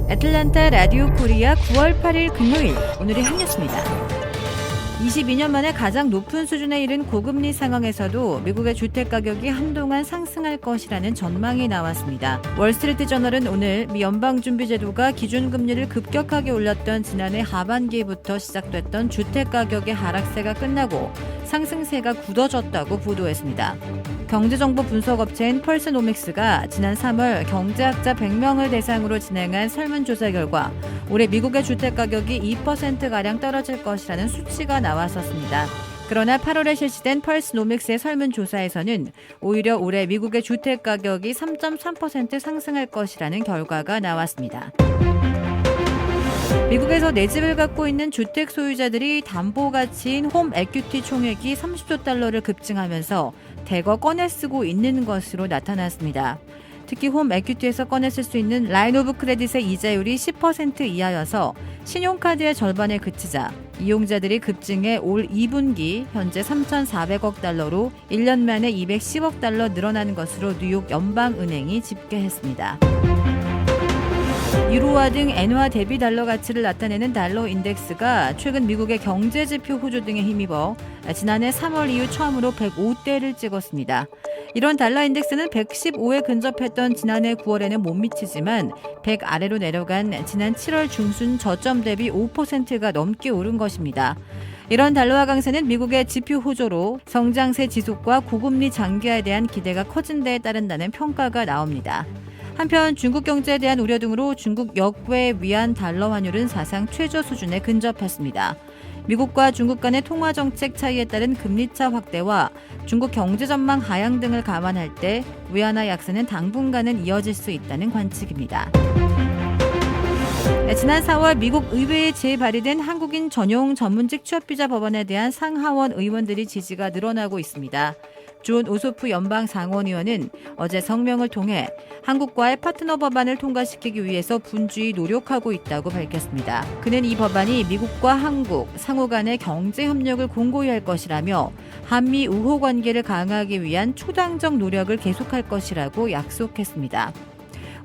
애틀랜타 라디오 코리아 9월 8일 금요일, 오늘의 한뉴스입니다. 22년 만에 가장 높은 수준에 이른 고금리 상황에서도 미국의 주택가격이 한동안 상승할 것이라는 전망이 나왔습니다. 월스트리트 저널은 오늘 미 연방준비제도가 기준금리를 급격하게 올렸던 지난해 하반기부터 시작됐던 주택가격의 하락세가 끝나고 상승세가 굳어졌다고 보도했습니다. 경제정보 분석업체인 펄스노믹스가 지난 3월 경제학자 100명을 대상으로 진행한 설문조사 결과 올해 미국의 주택가격이 2%가량 떨어질 것이라는 수치가 나왔었습니다. 그러나 8월에 실시된 펄스노믹스의 설문조사에서는 오히려 올해 미국의 주택가격이 3.3% 상승할 것이라는 결과가 나왔습니다. 미국에서 내 집을 갖고 있는 주택 소유자들이 담보 가치인 홈 에퀴티 총액이 30조 달러를 급증하면서 대거 꺼내 쓰고 있는 것으로 나타났습니다. 특히 홈 에퀴티에서 꺼내 쓸 수 있는 라인 오브 크레딧의 이자율이 10% 이하여서 신용카드의 절반에 그치자 이용자들이 급증해 올 2분기 현재 3,400억 달러로 1년 만에 210억 달러 늘어나는 것으로 뉴욕 연방은행이 집계했습니다. 유로화 등 엔화 대비 달러 가치를 나타내는 달러 인덱스가 최근 미국의 경제 지표 호조 등에 힘입어 지난해 3월 이후 처음으로 105대를 찍었습니다. 이런 달러 인덱스는 115에 근접했던 지난해 9월에는 못 미치지만 100 아래로 내려간 지난 7월 중순 저점 대비 5%가 넘게 오른 것입니다. 이런 달러화 강세는 미국의 지표 호조로 성장세 지속과 고금리 장기화에 대한 기대가 커진 데에 따른다는 평가가 나옵니다. 한편 중국 경제에 대한 우려 등으로 중국 역외 위안 달러 환율은 사상 최저 수준에 근접했습니다. 미국과 중국 간의 통화 정책 차이에 따른 금리차 확대와 중국 경제 전망 하향 등을 감안할 때 위안화 약세는 당분간은 이어질 수 있다는 관측입니다. 지난 4월 미국 의회에 재발의된 한국인 전용 전문직 취업비자 법안에 대한 상하원 의원들의 지지가 늘어나고 있습니다. 존 오소프 연방 상원의원은 어제 성명을 통해 한국과의 파트너 법안을 통과시키기 위해서 분주히 노력하고 있다고 밝혔습니다. 그는 이 법안이 미국과 한국 상호 간의 경제 협력을 공고히 할 것이라며 한미 우호 관계를 강화하기 위한 초당적 노력을 계속할 것이라고 약속했습니다.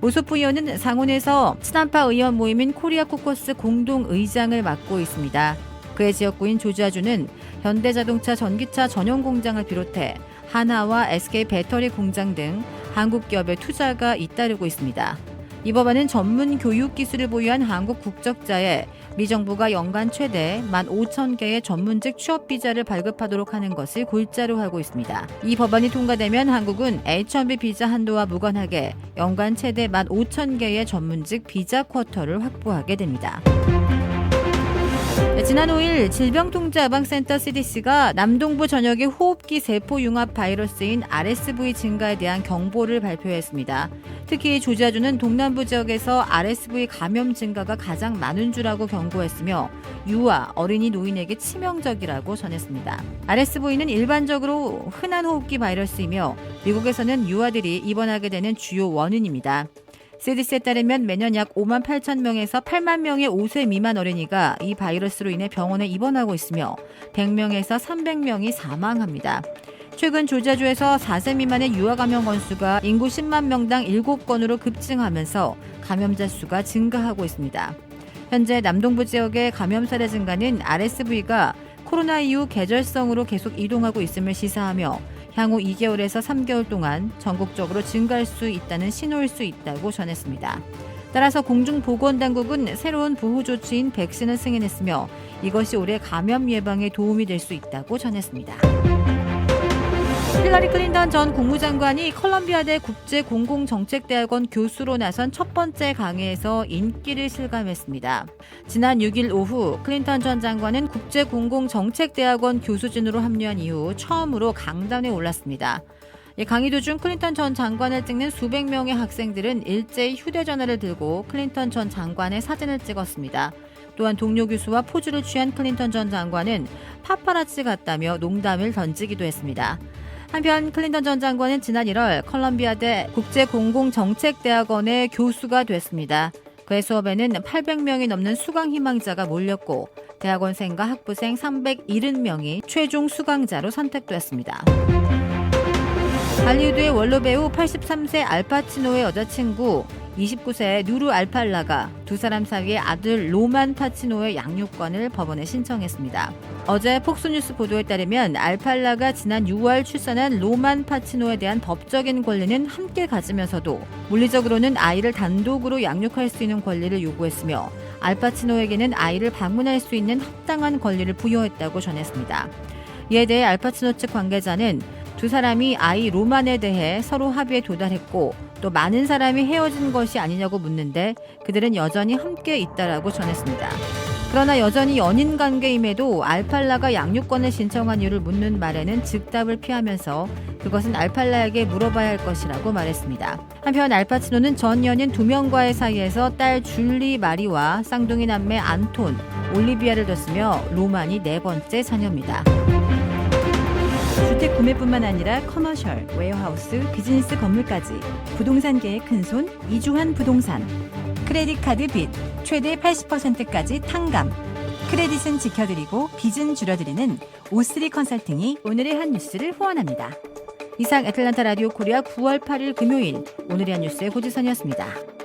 오소프 의원은 상원에서 친한파 의원 모임인 코리아 코커스 공동의장을 맡고 있습니다. 그의 지역구인 조지아주는 현대자동차 전기차 전용 공장을 비롯해 한화와 SK 배터리 공장 등 한국 기업의 투자가 잇따르고 있습니다. 이 법안은 전문 교육 기술을 보유한 한국 국적자에 미 정부가 연간 최대 15,000개의 전문직 취업 비자를 발급하도록 하는 것을 골자로 하고 있습니다. 이 법안이 통과되면 한국은 H-1B 비자 한도와 무관하게 연간 최대 15,000개의 전문직 비자 쿼터를 확보하게 됩니다. 지난 5일 질병통제예방센터 CDC가 남동부 전역의 호흡기 세포융합 바이러스인 RSV 증가에 대한 경보를 발표했습니다. 특히 조지아주는 동남부 지역에서 RSV 감염 증가가 가장 많은 주라고 경고했으며 유아, 어린이, 노인에게 치명적이라고 전했습니다. RSV는 일반적으로 흔한 호흡기 바이러스이며 미국에서는 유아들이 입원하게 되는 주요 원인입니다. CDC에 따르면 매년 약 5만 8천 명에서 8만 명의 5세 미만 어린이가 이 바이러스로 인해 병원에 입원하고 있으며 100명에서 300명이 사망합니다. 최근 조지아주에서 4세 미만의 유아 감염 건수가 인구 10만 명당 7건으로 급증하면서 감염자 수가 증가하고 있습니다. 현재 남동부 지역의 감염 사례 증가는 RSV가 코로나 이후 계절성으로 계속 이동하고 있음을 시사하며 향후 2개월에서 3개월 동안 전국적으로 증가할 수 있다는 신호일 수 있다고 전했습니다. 따라서 공중보건당국은 새로운 보호 조치인 백신을 승인했으며 이것이 올해 감염 예방에 도움이 될 수 있다고 전했습니다. 힐러리 클린턴 전 국무장관이 컬럼비아대 국제공공정책대학원 교수로 나선 첫 번째 강의에서 인기를 실감했습니다. 지난 6일 오후 클린턴 전 장관은 국제공공정책대학원 교수진으로 합류한 이후 처음으로 강단에 올랐습니다. 강의 도중 클린턴 전 장관을 찍는 수백 명의 학생들은 일제히 휴대전화를 들고 클린턴 전 장관의 사진을 찍었습니다. 또한 동료 교수와 포즈를 취한 클린턴 전 장관은 파파라치 같다며 농담을 던지기도 했습니다. 한편 클린턴 전 장관은 지난 1월 컬럼비아대 국제공공정책대학원의 교수가 됐습니다. 그의 수업에는 800명이 넘는 수강 희망자가 몰렸고 대학원생과 학부생 370명이 최종 수강자로 선택됐습니다. 할리우드의 원로 배우 83세 알파치노의 여자친구 29세 누루 알팔라가 두 사람 사이의 아들 로만 파치노의 양육권을 법원에 신청했습니다. 어제 폭스뉴스 보도에 따르면 알팔라가 지난 6월 출산한 로만 파치노에 대한 법적인 권리는 함께 가지면서도 물리적으로는 아이를 단독으로 양육할 수 있는 권리를 요구했으며 알파치노에게는 아이를 방문할 수 있는 합당한 권리를 부여했다고 전했습니다. 이에 대해 알파치노 측 관계자는 두 사람이 아이 로만에 대해 서로 합의에 도달했고 또 많은 사람이 헤어진 것이 아니냐고 묻는데 그들은 여전히 함께 있다라고 전했습니다. 그러나 여전히 연인 관계임에도 알팔라가 양육권을 신청한 이유를 묻는 말에는 즉답을 피하면서 그것은 알팔라에게 물어봐야 할 것이라고 말했습니다. 한편 알파치노는 전 연인 2명과의 사이에서 딸 줄리 마리와 쌍둥이 남매 안톤, 올리비아를 뒀으며 로만이 4번째 자녀입니다. 주택 구매뿐만 아니라 커머셜, 웨어하우스, 비즈니스 건물까지 부동산계의 큰손 이주환 부동산. 크레딧 카드 빚 최대 80%까지 탕감. 크레딧은 지켜드리고 빚은 줄여드리는 오스리 컨설팅이 오늘의 한 뉴스를 후원합니다. 이상 애틀란타 라디오 코리아 9월 8일 금요일 오늘의 한 뉴스의 고지선이었습니다.